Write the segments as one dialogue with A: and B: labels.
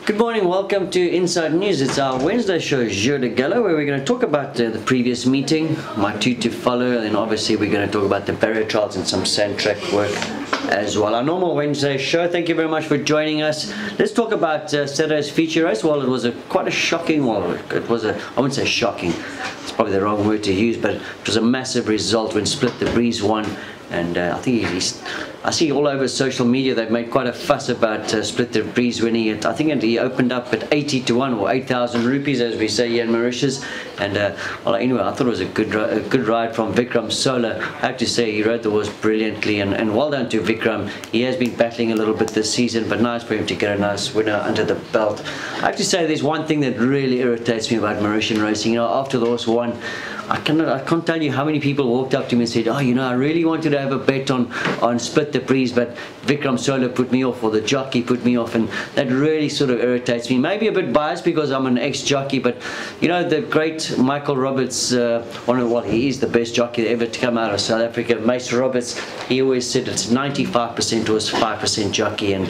A: Good morning, welcome to Inside News. It's our Wednesday show, Jour du Galop, where we're going to talk about the previous meeting, my two to follow, and then obviously we're going to talk about the barrier trials and some sand track work as well. Our normal Wednesday show. Thank you very much for joining us. Let's talk about Saturday's feature race. Well, it was quite a shocking, I wouldn't say shocking, it's probably the wrong word to use, but it was a massive result when Split the Breeze won. And I think I see all over social media they've made quite a fuss about Split the Breeze winning it. I think he opened up at 80 to 1 or 8,000 rupees, as we say here in Mauritius. And well, anyway, I thought it was a good ride from Vikram Sola. I have to say he rode the horse brilliantly, and well done to Vikram. He has been battling a little bit this season, but nice for him to get a nice winner under the belt. I have to say there's one thing that really irritates me about Mauritian racing. You know, after the horse won, I can't tell you how many people walked up to me and said, oh, you know, I really wanted to have a bet on Split the Breeze, but Vikram Sola put me off, or the jockey put me off, and that really sort of irritates me. Maybe a bit biased because I'm an ex-jockey, but you know, the great Michael Roberts, he is the best jockey ever to come out of South Africa, Mace Roberts, he always said it's 95% horse, 5% jockey, and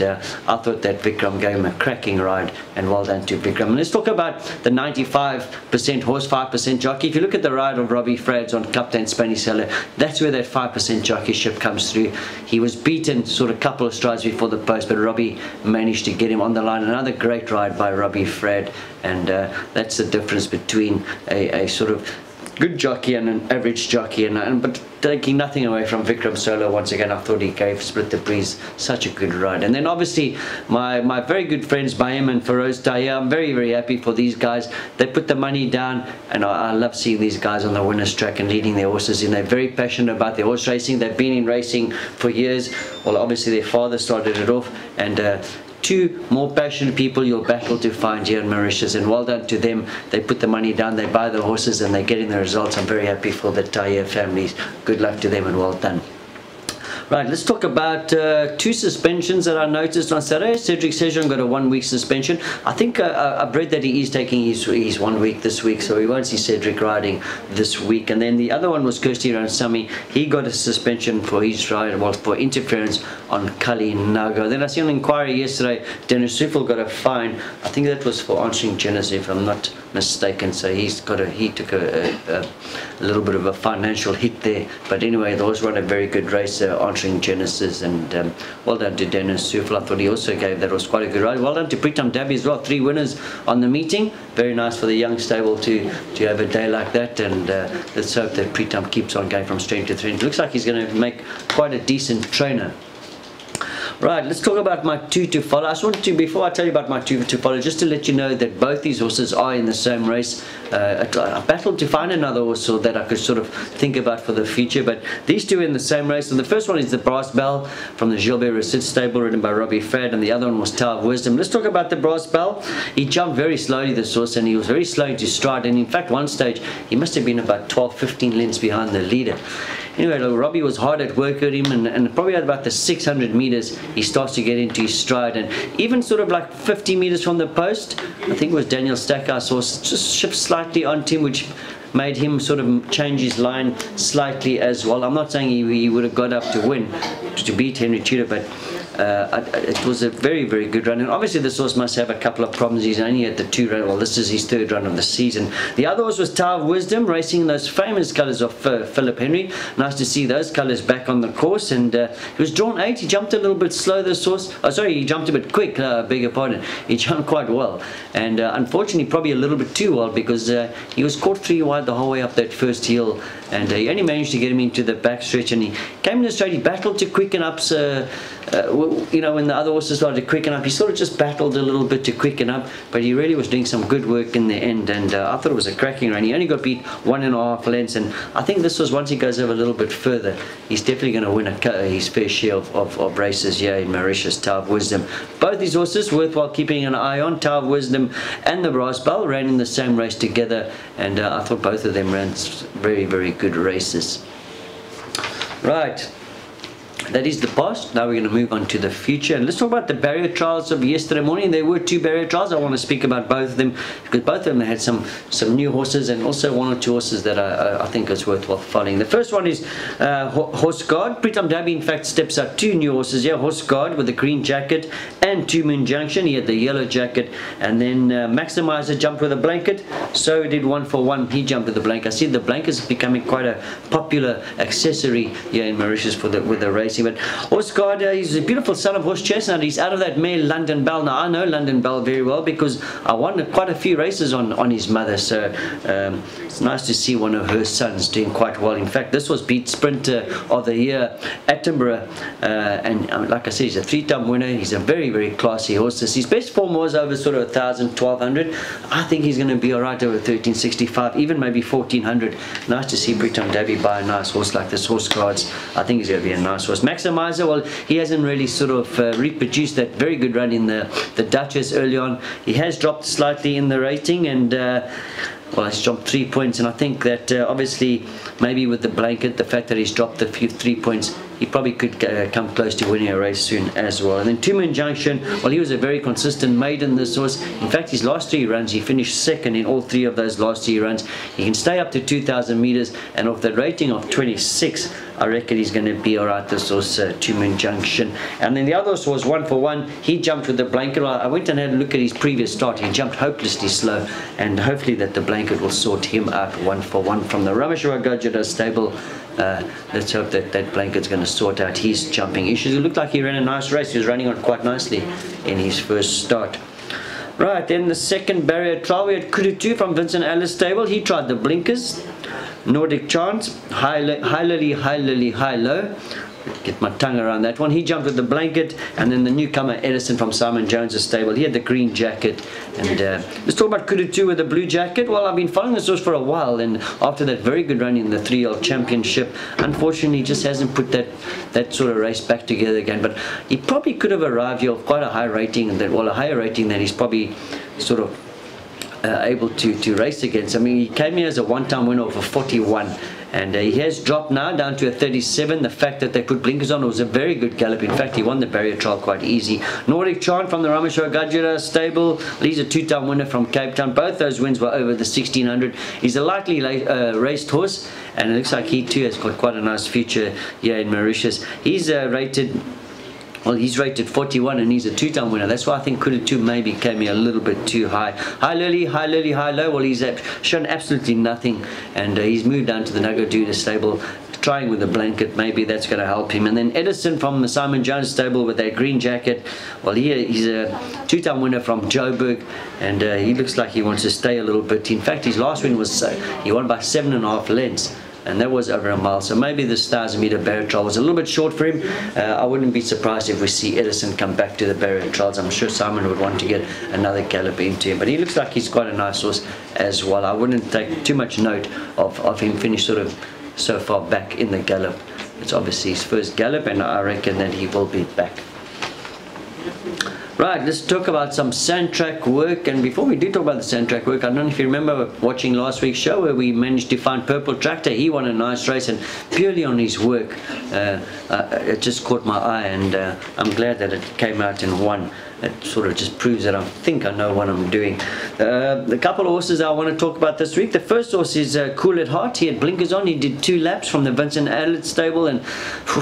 A: I thought that Vikram gave him a cracking ride, and well done to Vikram. And let's talk about the 95% horse, 5% jockey. If you look at the ride of Robbie Frads on Captain Spanish Seller, that's where that 5% jockeyship comes through. He was beaten sort of a couple of strides before the post, but Robbie managed to get him on the line. Another great ride by Robbie Frad, and that's the difference between a sort of good jockey and an average jockey, but taking nothing away from Vikram Sola. Once again, I thought he gave Split the Breeze such a good ride. And then obviously my very good friends Baim and Feroz Tahir, I'm very, very happy for these guys. They put the money down, and I love seeing these guys on the winner's track and leading their horses in. They're very passionate about their horse racing. They've been in racing for years. Well, obviously their father started it off, and two more passionate people you'll battle to find here in Mauritius, and well done to them. They put the money down, they buy the horses, and they're getting the results. I'm very happy for the Tahir families. Good luck to them and well done. Right, let's talk about two suspensions that I noticed on Saturday. Cedric Sejon got a 1 week suspension. I think I've read that he is taking his 1 week this week, so we won't see Cedric riding this week. And then the other one was Kirsty Ransami. He got a suspension for his ride, well, for interference on Kali Nago. Then I see on inquiry yesterday, Dennis Suffel got a fine. I think that was for answering Genesis, if I'm not mistaken. So he took a little bit of a financial hit there. But anyway, the horse ran a very good race answering Genesis, and well done to Dennis Suffel. I thought he also gave that was quite a good ride. Well done to Pritam Dabi as well. 3 winners on the meeting. Very nice for the young stable to have a day like that, and let's hope that Pritam keeps on going from strength to strength. Looks like he's going to make quite a decent trainer. Right, let's talk about my two to follow. I just wanted to, before I tell you about my two to follow, just to let you know that both these horses are in the same race. I battled to find another horse that I could sort of think about for the future, but these two are in the same race. And the first one is the Brass Bell from the Gilbert Recit stable, ridden by Robbie Frad, and the other one was Tower of Wisdom. Let's talk about the Brass Bell. He jumped very slowly, this horse, and he was very slow to stride, and in fact one stage he must have been about 12-15 lengths behind the leader. Anyway, Robbie was hard at work with him, and probably at about the 600 meters he starts to get into his stride, and even sort of like 50 meters from the post, I think it was Daniel Stackhouse horse just shifted slightly onto him, which made him sort of change his line slightly as well. I'm not saying he would have got up to win, to beat Henry Tudor, but it was a very, very good run. And obviously this horse must have a couple of problems. He's only at the 2 run. Well, this is his 3rd run of the season. The other horse was Tower of Wisdom, racing in those famous colours of Philip Henry. Nice to see those colours back on the course, and he was drawn 8. He jumped a little bit slow, this horse. Oh, sorry, he jumped a bit quick, beg your pardon. He jumped quite well, and unfortunately probably a little bit too well, because he was caught 3 wide the whole way up that first hill, and he only managed to get him into the back stretch, and he came in the straight. He battled to quicken up, you know, when the other horses started to quicken up, he sort of just battled a little bit to quicken up, but he really was doing some good work in the end, and I thought it was a cracking run. He only got beat 1.5 lengths, and I think this was, once he goes over a little bit further, he's definitely going to win his fair share of races here in Mauritius. Tower of Wisdom. Both these horses worthwhile keeping an eye on. Tower of Wisdom and the Brass Bell ran in the same race together, and I thought both of them ran very, very good races. Right. that is the past. Now we're going to move on to the future, and let's talk about the barrier trials of yesterday morning. There were 2 barrier trials. I want to speak about both of them because both of them had some new horses and also 1 or 2 horses that I think is worthwhile following. The first one is Horse Guard. Pritam Dabi in fact steps out 2 new horses here. Horse Guard with the green jacket and 2 Moon Junction. He had the yellow jacket, and then Maximizer jumped with a blanket. So did 1 for 1. He jumped with the blanket. I see the blanket is becoming quite a popular accessory here in Mauritius with the racing. But Horse Guard, he's a beautiful son of Horse Chestnut. He's out of that mare London Belle. Now I know London Belle very well because I won quite a few races on his mother. So it's nice to see one of her sons doing quite well. In fact, this was Beat Sprinter of the Year at Edinburgh, and like I said, he's a 3-time winner. He's a very, very classy horse. His best form was over sort of 1,000, 1,200. I think he's going to be alright over 1,365, even maybe 1,400. Nice to see Pritam Dabi buy a nice horse like this. Horse Guards, I think he's going to be a nice horse. Maximizer, well, he hasn't really sort of reproduced that very good run in the Duchess early on. He has dropped slightly in the rating, and well, he's dropped 3 points, and I think that obviously maybe with the blanket, the fact that he's dropped a few 3 points, he probably could come close to winning a race soon as well. And then 2 Moon Junction, well, he was a very consistent maiden, this horse. In fact, his last 3 runs, he finished 2nd in all 3 of those last 3 runs. He can stay up to 2,000 meters, and off the rating of 26, I reckon he's going to be alright, this horse, 2 Moon Junction. And then the other horse was 1 for 1. He jumped with the blanket. I went and had a look at his previous start. He jumped hopelessly slow, and hopefully that the blanket will sort him out. 1 for 1 from the Rameshwar Gajada stable. Let's hope that that blanket's going to sort out his jumping issues. It looked like he ran a nice race. He was running on quite nicely in his first start. Right, then the second barrier trial, we had Kurutu from Vincent Ellis stable. He tried the blinkers. Nordic Chance, high lily, high lily, high low. Get my tongue around that one. He jumped with the blanket, and then the newcomer Edison from Simon Jones' stable. He had the green jacket. And let's talk about Kurutu with the blue jacket. Well, I've been following this horse for a while, and after that very good run in the 3L Championship, unfortunately he just hasn't put that sort of race back together again. But he probably could have arrived here with quite a high rating, a higher rating than he's probably sort of able to race against. I mean, he came here as a 1-time winner of a 41. And he has dropped now down to a 37. The fact that they put blinkers on, it was a very good gallop. In fact, he won the barrier trial quite easy. Nordic Chant from the Rameshwar Gajara stable. He's a 2-time winner from Cape Town. Both those wins were over the 1,600. He's a lightly raced horse, and it looks like he too has got quite a nice future here in Mauritius. He's rated... Well, he's rated 41, and he's a 2-time winner. That's why I think Kurutu maybe came here a little bit too high. High lily, high lily, high low. Well, he's shown absolutely nothing, and he's moved down to the Nagaduda stable, trying with the blanket. Maybe that's going to help him. And then Edison from the Simon Jones stable with that green jacket. Well, he's a 2-time winner from Joburg, and he looks like he wants to stay a little bit. In fact, his last win was he won by 7.5 lengths. And that was over a mile, so maybe this 1,000-meter barrier trial was a little bit short for him. I wouldn't be surprised if we see Edison come back to the barrier trials. I'm sure Simon would want to get another gallop into him, but he looks like he's quite a nice horse as well. I wouldn't take too much note of him finish sort of so far back in the gallop. It's obviously his first gallop, and I reckon that he will be back. Right, let's talk about some sand track work. And before we do talk about the sand track work, I don't know if you remember watching last week's show where we managed to find Purple Tractor. He won a nice race, and purely on his work, it just caught my eye, and I'm glad that it came out and won. It sort of just proves that I think I know what I'm doing. The couple of horses I want to talk about this week. The first horse is Cool at Heart. He had blinkers on. He did 2 laps from the Vincent Adlet stable, and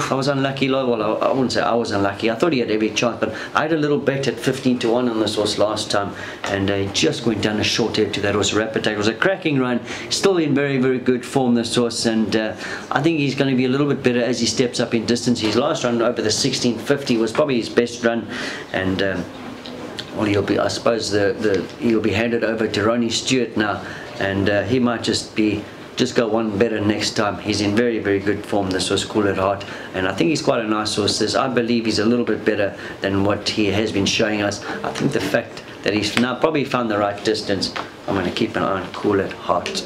A: I was unlucky. Well, I wouldn't say I was unlucky. I thought he had every chance, but I had a little bet at 15-1 on this horse last time, and he just went down a short head to that horse Rapid. It was a cracking run. Still in very, very good form, this horse, and I think he's going to be a little bit better as he steps up in distance. His last run over the 1650 was probably his best run, and well, he'll be, I suppose, he'll be handed over to Ronnie Stewart now, and he might just go one better next time. He's in very, very good form, this horse Cool at Heart, and I think he's quite a nice horse. I believe he's a little bit better than what he has been showing us. I think the fact that he's now probably found the right distance, I'm going to keep an eye on Cool at Heart.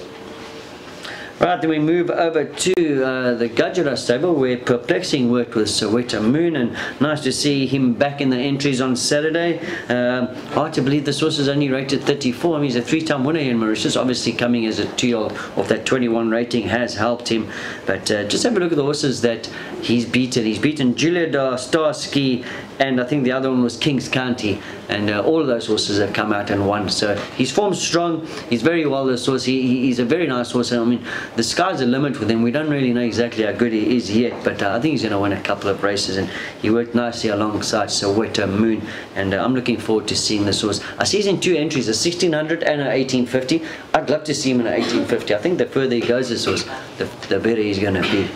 A: Right, then we move over to the Gajara stable where Perplexing worked with Soweto Moon, and nice to see him back in the entries on Saturday. Hard to believe this horse is only rated 34. I mean, he's a 3-time winner here in Mauritius. Obviously coming as a 2-year-old off that 21 rating has helped him. But just have a look at the horses that he's beaten. He's beaten Julia Starsky, and I think the other one was Kings County, and all of those horses have come out and won. So his form's strong. He's very well, this horse. He's a very nice horse. I mean, the sky's the limit with him. We don't really know exactly how good he is yet, but I think he's going to win a couple of races, and he worked nicely alongside Soweto Moon, and I'm looking forward to seeing this horse. I see he's in 2 entries, a 1600 and a 1850. I'd love to see him in a 1850. I think the further he goes, this horse, the better he's going to be.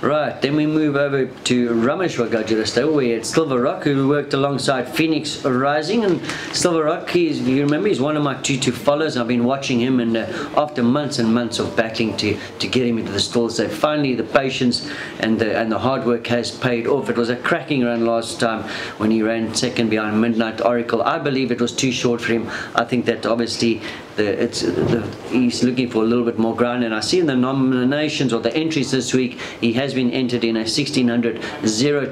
A: Right, then we move over to Rameshwar Gajara stable where we had Silver Rock, who worked alongside Phoenix Rising. And Silver Rock, you remember, he's one of my 2 followers. I've been watching him, and after months and months of battling to get him into the stalls, that finally the patience and the hard work has paid off. It was a cracking run last time when he ran second behind Midnight Oracle. I believe it was too short for him. I think that obviously he's looking for a little bit more ground, and I see in the nominations or the entries this week he has been entered in a 1600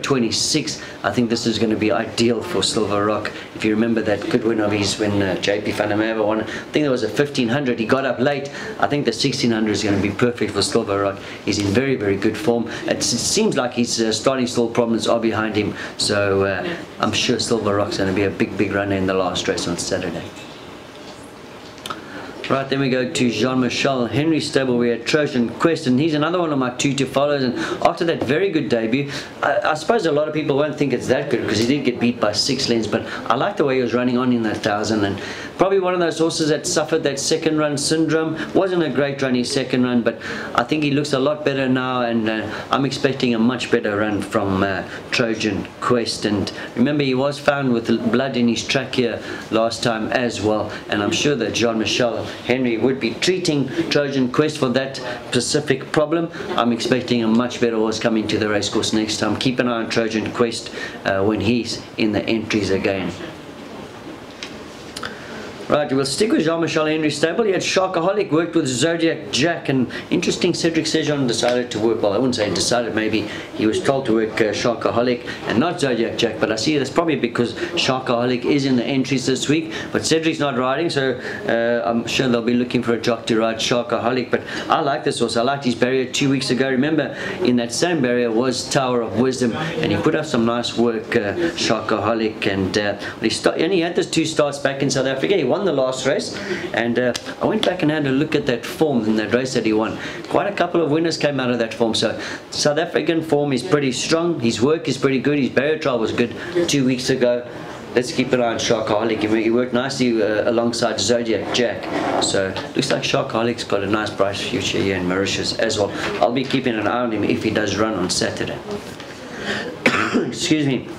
A: 026. I think this is going to be ideal for Silver Rock. If you remember that good win of his when JP van der Merwe won, I think there was a 1500. He got up late. I think the 1600 is going to be perfect for Silver Rock. He's in very, very good form. It seems like his starting stall problems are behind him, so I'm sure Silver Rock's going to be a big runner in the last race on Saturday. Right, then we go to Jean-Michel Henry stable. We had Trojan Quest, and he's another one of my 2 followers. And after that very good debut, I suppose a lot of people won't think it's that good because he did get beat by 6 lengths, but I like the way he was running on in that 1000, and probably one of those horses that suffered that second run syndrome. Wasn't a great run his second run, but I think he looks a lot better now, and I'm expecting a much better run from Trojan Quest. And remember, he was found with blood in his trachea last time as well, and I'm sure that Jean-Michel Henry would be treating Trojan Quest for that specific problem. I'm expecting a much better horse coming to the racecourse next time. Keep an eye on Trojan Quest when he's in the entries again. Right, we'll stick with Jean-Michel Henry stable. He had Sharkaholic, worked with Zodiac Jack, and interesting, Cedric Sejon decided to work, well, I wouldn't say decided, maybe he was told to work Sharkaholic and not Zodiac Jack, but I see that's probably because Sharkaholic is in the entries this week, but Cedric's not riding, so I'm sure they'll be looking for a jock to ride Sharkaholic. But I like this horse. I liked his barrier 2 weeks ago. Remember, in that same barrier was Tower of Wisdom, and he put up some nice work, Sharkaholic, and he had those 2 starts back in South Africa. He won the last race, and I went back and had a look at that form in that race that he won. Quite a couple of winners came out of that form, so South African form is pretty strong. His work is pretty good. His barrier trial was good 2 weeks ago. Let's keep an eye on Sharkaholic. He worked nicely alongside Zodiac Jack, so looks like Sharkaholic's got a nice bright future here in Mauritius as well. I'll be keeping an eye on him if he does run on Saturday. Excuse me.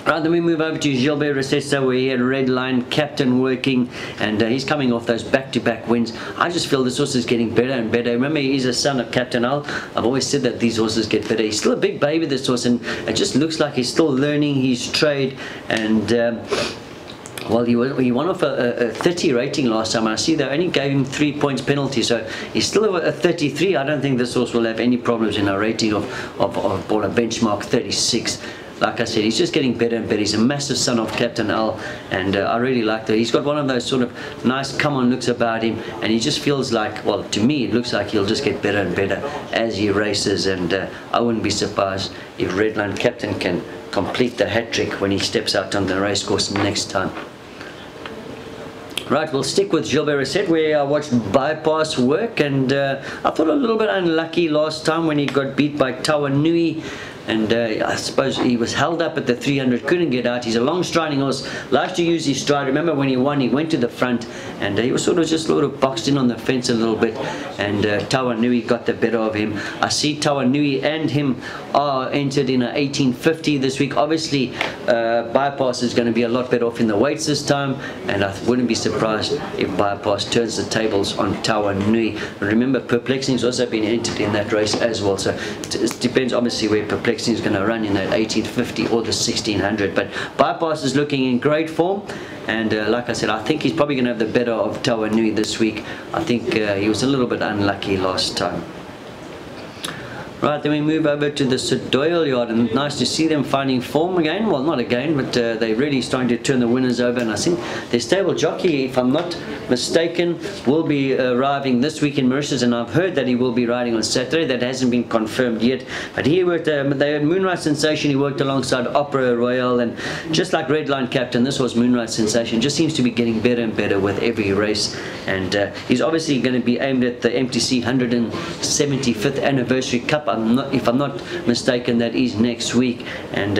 A: Right, then we move over to Gilbert Recessa where he had Red Line Captain working, and he's coming off those back-to-back wins. I just feel this horse is getting better and better. Remember, he's a son of Captain Al. I've always said that these horses get better. He's still a big baby, this horse, and it just looks like he's still learning his trade. And well, he won off a 30 rating last time. I see they only gave him 3 points penalty, so he's still a 33. I don't think this horse will have any problems in a rating of a benchmark 36. Like I said, he's just getting better and better. He's a massive son of Captain Al, and I really like that. He's got one of those sort of nice come-on looks about him, and he just feels like, well, to me, it looks like he'll just get better and better as he races, and I wouldn't be surprised if Redline Captain can complete the hat-trick when he steps out on the racecourse next time. Right, we'll stick with Gilbert Recette where I watched Bypass work, and I thought a little bit unlucky last time when he got beat by Tawa Nui. And I suppose he was held up at the 300, couldn't get out. He's a long striding horse, likes to use his stride. Remember when he won, he went to the front, and he was sort of boxed in on the fence a little bit, and Tawa Nui got the better of him. I see Tawa Nui and him are entered in a 1850 this week. Obviously, Bypass is going to be a lot better off in the weights this time, and I wouldn't be surprised if Bypass turns the tables on Tawa Nui. Remember, Perplexing has also been entered in that race as well, so it depends obviously where Perplexing Perplexing is going to run in that 1850 or the 1600. But Bypass is looking in great form, and like I said, I think he's probably going to have the better of Tawanui this week. I think he was a little bit unlucky last time. Right, then we move over to the Sodoyle yard, and nice to see them finding form again. Well, not again, but they're really starting to turn the winners over, and I think their stable jockey, if I'm not mistaken, will be arriving this week in Mauritius, and I've heard that he will be riding on Saturday. That hasn't been confirmed yet, but he worked, they had Moonrise Sensation, he worked alongside Opera Royale, and just like Redline Captain, this was Moonrise Sensation, just seems to be getting better and better with every race, and he's obviously going to be aimed at the MTC 175th Anniversary Cup. If I'm not mistaken, that is next week, and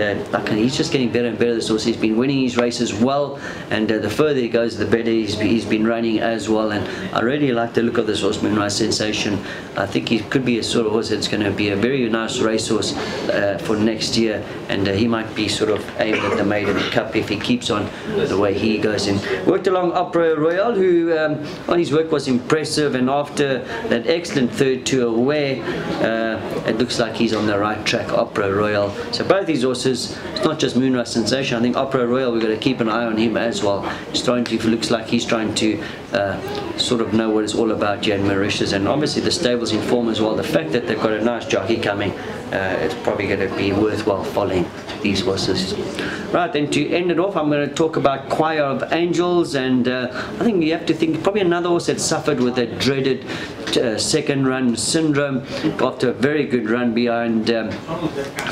A: he's just getting better and better, this horse. He's been winning his races well, and the further he goes, the better he's been running as well, and I really like the look of this horse, Moonrise Sensation. I think he could be a sort of horse that's going to be a very nice racehorse for next year, and he might be sort of aimed at the Maiden Cup if he keeps on the way he goes in. Worked along Opera Royale, who well, his work was impressive, and after that excellent third to Aware, it looks like he's on the right track, Opera Royale. So both these horses, it's not just Moonrise Sensation. I think Opera Royale, we've got to keep an eye on him as well. He's trying to, looks like he's trying to sort of know what it's all about here in Mauritius, and obviously the stable's in form as well. The fact that they've got a nice jockey coming, it's probably going to be worthwhile following these horses. Right, then to end it off, I'm going to talk about Choir of Angels, and I think you have to think probably another horse that suffered with a dreaded second run syndrome after a very good run behind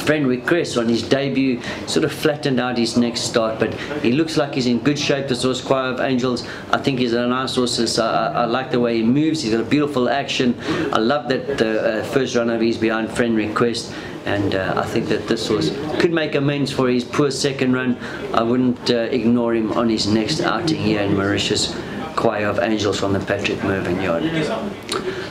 A: Friend Request on his debut. Sort of flattened out his next start, but he looks like he's in good shape, this horse, Choir of Angels. I think he's a nice horse. I like the way he moves. He's got a beautiful action. I love that first run of his behind Friend Request, and I think that this horse could make amends for his poor second run. I wouldn't ignore him on his next outing here in Mauritius. Choir of Angels from the Patrick Mervyn yard.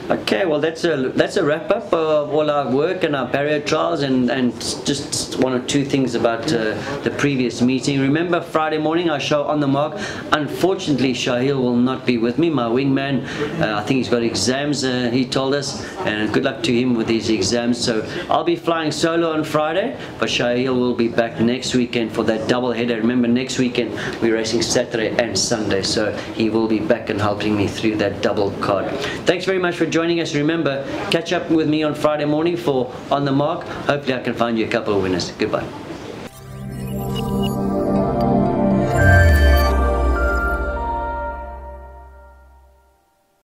A: Okay, well that's a wrap up of all our work and our barrier trials, and just one or two things about the previous meeting. Remember, Friday morning our show On the Mark. Unfortunately, Shahil will not be with me, my wingman. I think he's got exams, he told us, and good luck to him with his exams. So I'll be flying solo on Friday, but Shahil will be back next weekend for that double header. Remember, next weekend we're racing Saturday and Sunday, so he will be back and helping me through that double card. Thanks very much for joining us. Remember, catch up with me on Friday morning for On the Mark. Hopefully I can find you a couple of winners. Goodbye.